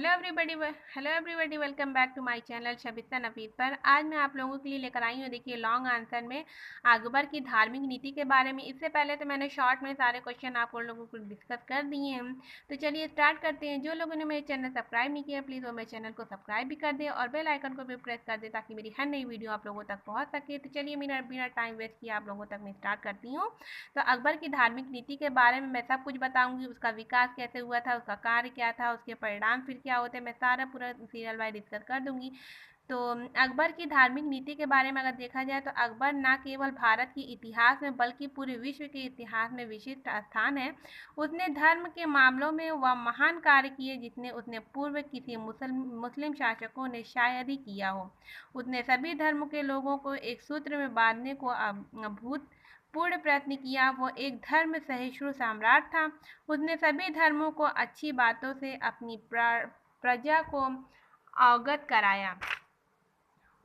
Hello everybody, welcome back to my channel Shabista Nafees पर। आज मैं आप लोगों के लिए लेकर आई हूँ, देखिए लॉन्ग आंसर में अकबर की धार्मिक नीति के बारे में। इससे पहले तो मैंने शॉर्ट में सारे क्वेश्चन आप लोगों को डिस्कस कर दिए हैं। तो चलिए स्टार्ट करते हैं। जो लोगों ने मेरे चैनल सब्सक्राइब नहीं किया, प्लीज़ वो मेरे चैनल को सब्सक्राइब भी कर दे और बेल आइकन को भी प्रेस कर दे ताकि मेरी हर नई वीडियो आप लोगों तक पहुँच सके। तो चलिए मेरा बिना टाइम वेस्ट किए आप लोगों तक मैं स्टार्ट करती हूँ। तो अकबर की धार्मिक नीति के बारे में मैं सब कुछ बताऊंगी। उसका विकास कैसे हुआ था, उसका कार्य क्या था, उसके परिणाम फिर क्या होते हैं, मैं सारा पूरा सीरियल वाइज डिस्कस कर दूंगी। तो अकबर की धार्मिक नीति के बारे में अगर देखा जाए तो अकबर न केवल भारत के इतिहास में बल्कि पूरे विश्व के इतिहास में विशिष्ट स्थान है। उसने धर्म के मामलों में वह महान कार्य किए जितने उसने पूर्व किसी मुस्लिम शासकों ने शायद ही किया हो। उसने सभी धर्मों के लोगों को एक सूत्र में बांधने को अभूत पूर्ण प्रयत्न किया। वो एक धर्म सहिष्णु सम्राट था। उसने सभी धर्मों को अच्छी बातों से अपनी प्रजा को अवगत कराया।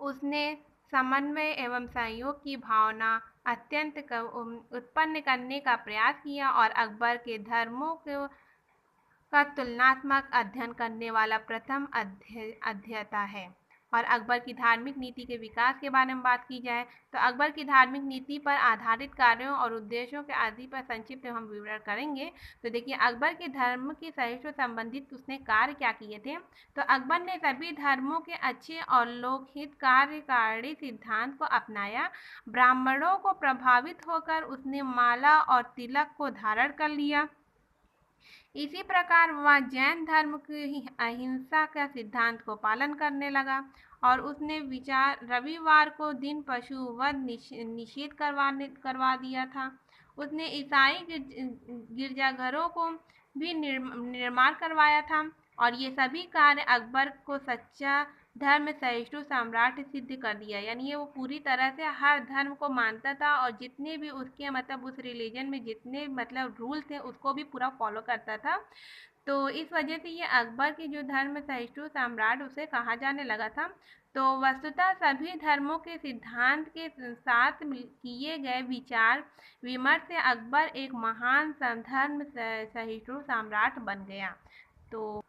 उसने समन्वय एवं सहयोग की भावना अत्यंत उत्पन्न करने का प्रयास किया और अकबर के धर्मों का तुलनात्मक अध्ययन करने वाला प्रथम अध्येता है। और अकबर की धार्मिक नीति के विकास के बारे में बात की जाए तो अकबर की धार्मिक नीति पर आधारित कार्यों और उद्देश्यों के आदि पर संक्षिप्त हम विवरण करेंगे। तो देखिए अकबर के धर्म की सहिष्णु संबंधित उसने कार्य क्या किए थे। तो अकबर ने सभी धर्मों के अच्छे और लोकहित कार्यकारी सिद्धांत को अपनाया। ब्राह्मणों को प्रभावित होकर उसने माला और तिलक को धारण कर लिया। इसी प्रकार वह जैन धर्म की अहिंसा का सिद्धांत को पालन करने लगा और उसने विचार रविवार को दिन पशु वध निषेध करवा दिया था। उसने ईसाई गिरजाघरों को भी निर्माण करवाया था और ये सभी कार्य अकबर को सच्चा धर्म सहिष्णु सम्राट सिद्ध कर दिया। यानी ये वो पूरी तरह से हर धर्म को मानता था और जितने भी उसके मतलब उस रिलीजन में जितने मतलब रूल थे उसको भी पूरा फॉलो करता था। तो इस वजह से ये अकबर की जो धर्म सहिष्णु सम्राट उसे कहा जाने लगा था। तो वस्तुतः सभी धर्मों के सिद्धांत के साथ किए गए विचार विमर्श से अकबर एक महान धर्म सहिष्णु सम्राट बन गया। तो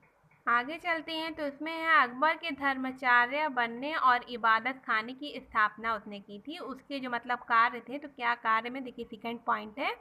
आगे चलते हैं। तो इसमें है अकबर के धर्माचार्य बनने और इबादत खाने की स्थापना उसने की थी। उसके जो मतलब कार्य थे, तो क्या कार्य में देखिए सेकंड पॉइंट है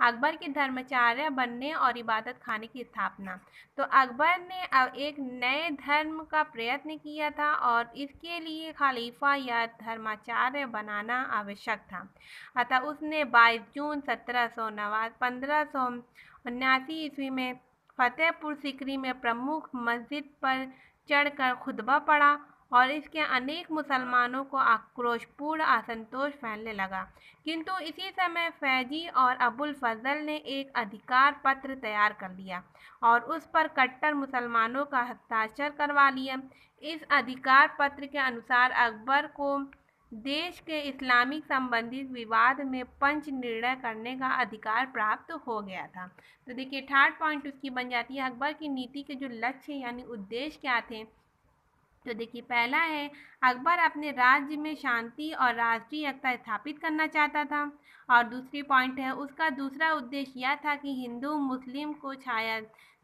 अकबर के धर्माचार्य बनने और इबादत खाने की स्थापना। तो अकबर ने एक नए धर्म का प्रयत्न किया था और इसके लिए खलीफा या धर्माचार्य बनाना आवश्यक था। अतः उसने 22 जून 1579 ईस्वी में फतेहपुर सीकरी में प्रमुख मस्जिद पर चढ़कर खुतबा पढ़ा और इसके अनेक मुसलमानों को आक्रोशपूर्ण असंतोष फैलने लगा। किंतु इसी समय फैजी और अबुल फजल ने एक अधिकार पत्र तैयार कर लिया और उस पर कट्टर मुसलमानों का हस्ताक्षर करवा लिया। इस अधिकार पत्र के अनुसार अकबर को देश के इस्लामिक संबंधित विवाद में पंच निर्णय करने का अधिकार प्राप्त हो गया था। तो देखिए थर्ड पॉइंट उसकी बन जाती है अकबर की नीति के जो लक्ष्य यानी उद्देश्य क्या थे। तो देखिए पहला है अकबर अपने राज्य में शांति और राष्ट्रीय एकता स्थापित करना चाहता था। और दूसरी पॉइंट है उसका दूसरा उद्देश्य यह था कि हिंदू मुस्लिम को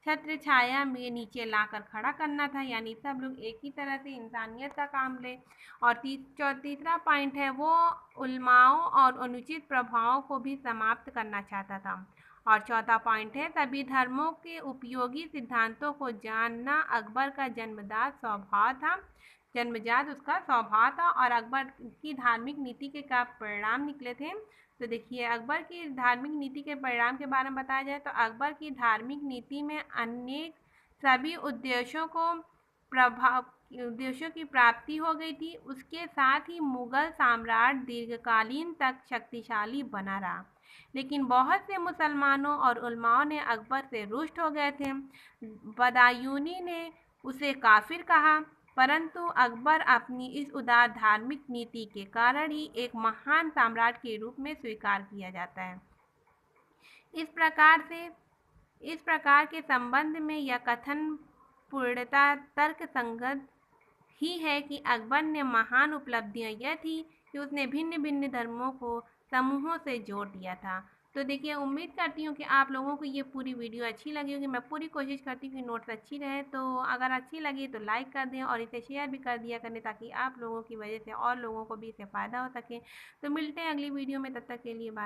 छत्र छाया में नीचे लाकर खड़ा करना था, यानी सब लोग एक ही तरह से इंसानियत का काम ले। और तीसरा पॉइंट है वो उलमाओं और अनुचित प्रभावों को भी समाप्त करना चाहता था। और चौथा पॉइंट है सभी धर्मों के उपयोगी सिद्धांतों को जानना अकबर का जन्मजात उसका स्वभाव था। और अकबर की धार्मिक नीति के क्या परिणाम निकले थे। तो देखिए अकबर की धार्मिक नीति के परिणाम के बारे में बताया जाए तो अकबर की धार्मिक नीति में अनेक सभी उद्देश्यों की प्राप्ति हो गई थी। उसके साथ ही मुगल साम्राज्य दीर्घकालीन तक शक्तिशाली बना रहा। लेकिन बहुत से मुसलमानों और उलमाओं ने अकबर से रुष्ट हो गए थे। बदायूनी ने उसे काफिर कहा, परंतु अकबर अपनी इस उदार धार्मिक नीति के कारण ही एक महान सम्राट के रूप में स्वीकार किया जाता है। इस प्रकार के संबंध में यह कथन पूर्णतः तर्क संगत ही है कि अकबर ने महान उपलब्धियां यह थी कि उसने भिन्न भिन्न धर्मों को समूहों से जोड़ दिया था। तो देखिए उम्मीद करती हूँ कि आप लोगों को ये पूरी वीडियो अच्छी लगी होगी। मैं पूरी कोशिश करती हूँ कि नोट्स अच्छी रहे, तो अगर अच्छी लगी तो लाइक कर दें और इसे शेयर भी कर दिया करें, ताकि आप लोगों की वजह से और लोगों को भी इससे फ़ायदा हो सके। तो मिलते हैं अगली वीडियो में, तब तक के लिए बाय।